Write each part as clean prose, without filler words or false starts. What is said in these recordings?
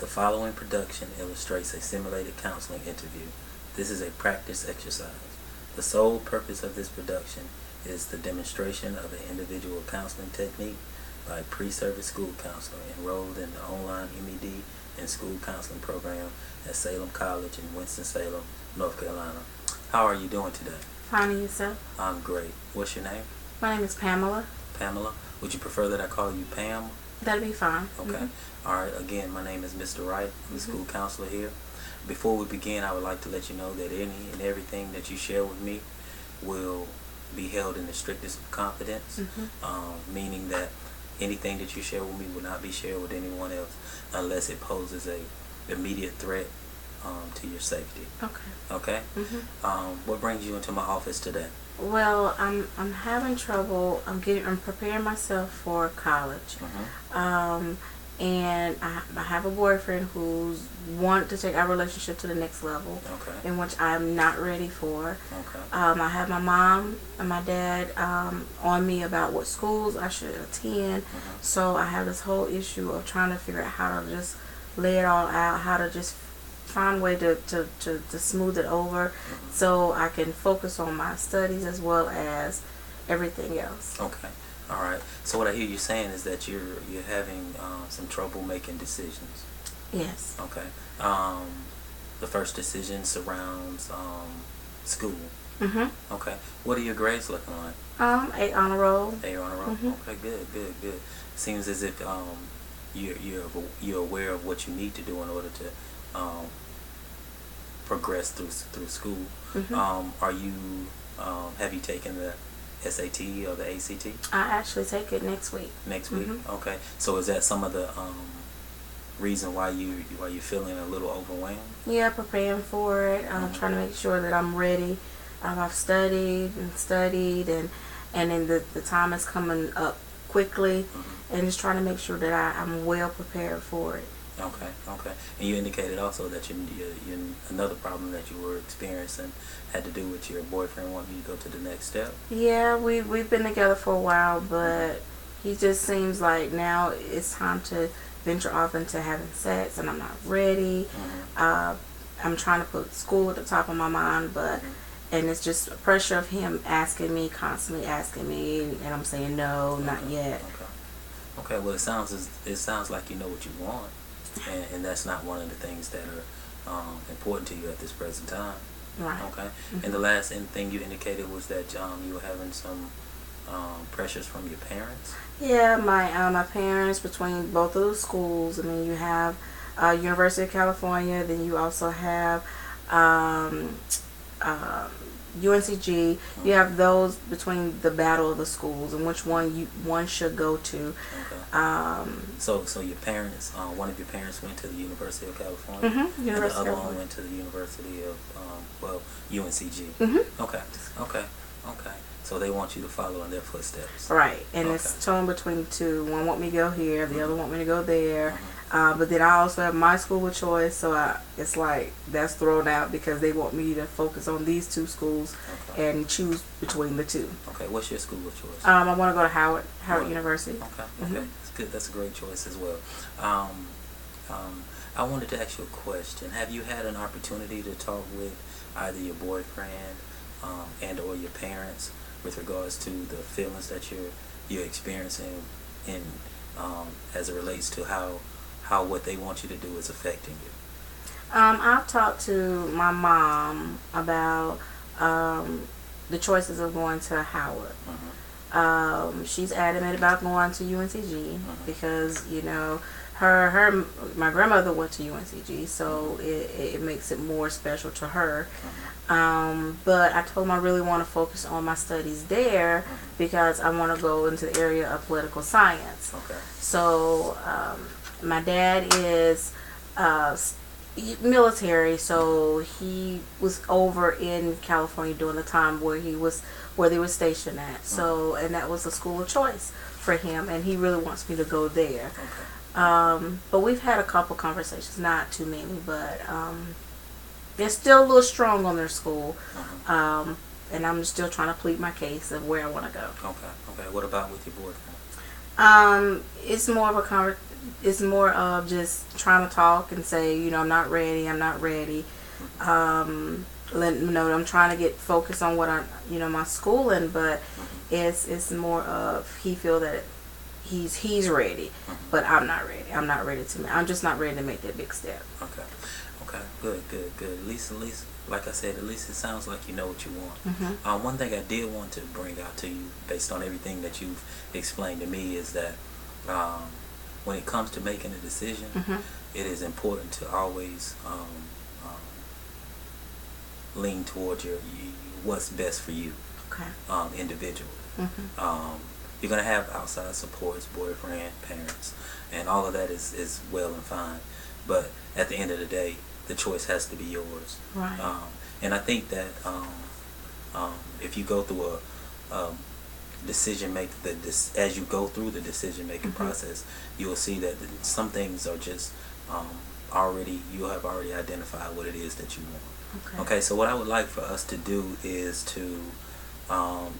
The following production illustrates a simulated counseling interview. This is a practice exercise. The sole purpose of this production is the demonstration of an individual counseling technique by a pre-service school counselor enrolled in the online MED and school counseling program at Salem College in Winston-Salem, North Carolina. How are you doing today? Fine, and yourself? I'm great. What's your name? My name is Pamela. Pamela? Would you prefer that I call you Pam? That'll be fine. Okay. All right. Again, my name is Mr. Wright. I'm the school counselor here. Before we begin, I would like to let you know that any and everything that you share with me will be held in the strictest of confidence, meaning that anything that you share with me will not be shared with anyone else unless it poses a immediate threat to your safety. Okay. Okay? What brings you into my office today? Well, I'm having trouble. I'm preparing myself for college. And I have a boyfriend who's wanted to take our relationship to the next level, in which I'm not ready for. I have my mom and my dad on me about what schools I should attend. So I have this whole issue of trying to figure out how to just lay it all out, how to just find a way to smooth it over so I can focus on my studies as well as everything else. Okay. All right. So what I hear you saying is that you're having some trouble making decisions. Yes. Okay. The first decision surrounds school. Okay. What are your grades looking like? 8 honor roll. 8 honor roll. Okay. Good. Seems as if you're aware of what you need to do in order to progress through school. Are you have you taken the SAT or the ACT? I actually take it next week. Next week? Okay. So is that some of the reason why you're feeling a little overwhelmed? Yeah, preparing for it. Trying to make sure that I'm ready. I've studied, and then the time is coming up quickly, and just trying to make sure that I'm well prepared for it. Okay. And you indicated also that you another problem that you were experiencing had to do with your boyfriend wanting you to go to the next step. Yeah, we've been together for a while, but he just seems like now it's time to venture off into having sex, and I'm not ready. I'm trying to put school at the top of my mind, and it's just a pressure of him constantly asking me, and I'm saying no, not yet. Okay. Well, it sounds like you know what you want. And that's not one of the things that are important to you at this present time. Right. Okay. And the last thing you indicated was that you were having some pressures from your parents. Yeah, my parents, between both of the schools. I mean, you have University of California, then you also have UNCG. You have those between the battle of the schools and which one should go to. So your parents, one of your parents went to the University of California, and the other one went to the University of UNCG. Okay. So they want you to follow in their footsteps. Right, and it's torn between the two. One want me to go here, the other want me to go there. But then I also have my school of choice, so it's like that's thrown out because they want me to focus on these two schools and choose between the two. Okay, what's your school of choice? I want to go to Howard University. Okay, that's good. That's a great choice as well. I wanted to ask you a question. Have you had an opportunity to talk with either your boyfriend and or your parents with regards to the feelings that you're experiencing in as it relates to how what they want you to do is affecting you? I've talked to my mom about the choices of going to Howard. She's adamant about going to UNCG because my grandmother went to UNCG, so it makes it more special to her. But I told them I really want to focus on my studies there because I want to go into the area of political science. So my dad is military, so he was over in California during the time where they were stationed at. So, and that was a school of choice for him, and he really wants me to go there. But we've had a couple conversations, not too many, but they're still a little strong on their school. And I'm still trying to plead my case of where I want to go. Okay. What about with your boyfriend? It's more of a it's more of just trying to talk and say, you know, I'm not ready. Let you know I'm trying to get focused on what my schooling, but it's more of he feel that he's ready, but I'm not ready. I'm just not ready to make that big step. Okay, good. At least, like I said, at least it sounds like you know what you want. One thing I did want to bring out to you, based on everything that you've explained to me, is that when it comes to making a decision, it is important to always lean towards what's best for you, individually. You're going to have outside supports, boyfriend, parents, and all of that is well and fine. But at the end of the day, the choice has to be yours. Right. And I think that if you go through a decision making, as you go through the decision making process, you will see that some things are just you have already identified what it is that you want. Okay. So what I would like for us to do is to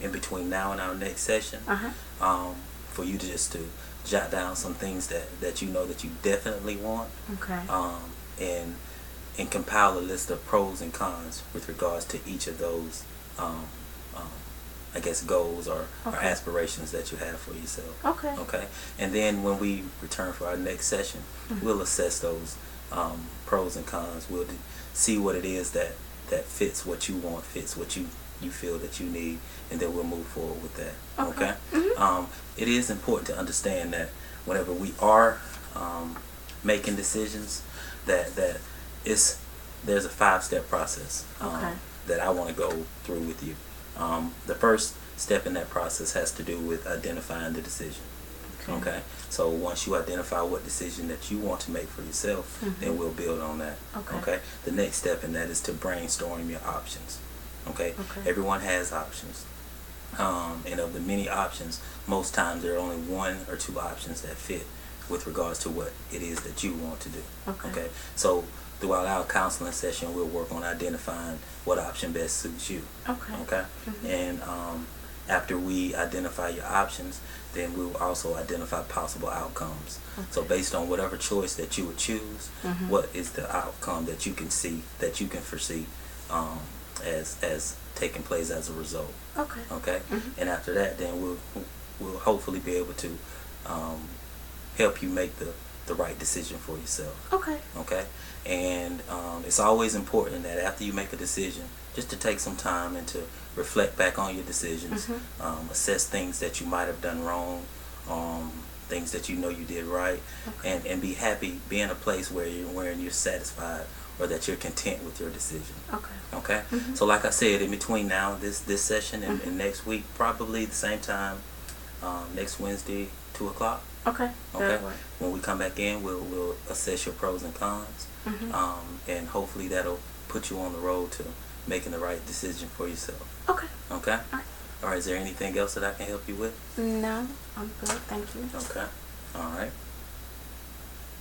in between now and our next session, for you to just to jot down some things that you know that you definitely want, and compile a list of pros and cons with regards to each of those I guess goals or aspirations that you have for yourself. Okay. And then when we return for our next session, we'll assess those pros and cons. We'll see what it is that fits what you want, fits what you feel that you need, and then we'll move forward with that. Okay. It is important to understand that whenever we are making decisions, that there's a 5-step process that I want to go through with you. The first step in that process has to do with identifying the decision. Okay. So once you identify what decision that you want to make for yourself, then we'll build on that. Okay. The next step in that is to brainstorm your options. Okay. Everyone has options. And of the many options, most times there are only 1 or 2 options that fit with regards to what it is that you want to do. Okay. So throughout our counseling session, we'll work on identifying what option best suits you. Okay. And after we identify your options, then we'll also identify possible outcomes. So based on whatever choice that you would choose, what is the outcome that you can see, that you can foresee as taking place as a result. Okay. And after that, then we'll hopefully be able to help you make the right decision for yourself. Okay. And it's always important that after you make a decision, just to take some time and to reflect back on your decisions, assess things that you might have done wrong, things that you know you did right, and be happy, be in a place where you're satisfied, or that you're content with your decision. Okay. So like I said, in between now this session and next week, probably the same time, next Wednesday, 2 o'clock. Okay. When we come back in, we'll assess your pros and cons, and hopefully that'll put you on the road to making the right decision for yourself. Okay. All right. Is there anything else that I can help you with? No, I'm good. Thank you. Okay. All right.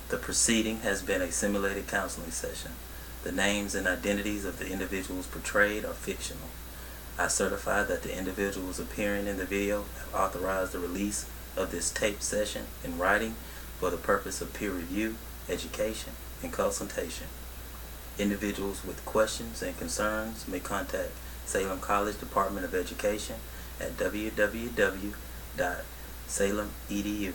The proceeding has been a simulated counseling session. The names and identities of the individuals portrayed are fictional. I certify that the individuals appearing in the video have authorized the release of this tape session in writing for the purpose of peer review, education, and consultation. Individuals with questions and concerns may contact Salem College Department of Education at www.salem.edu.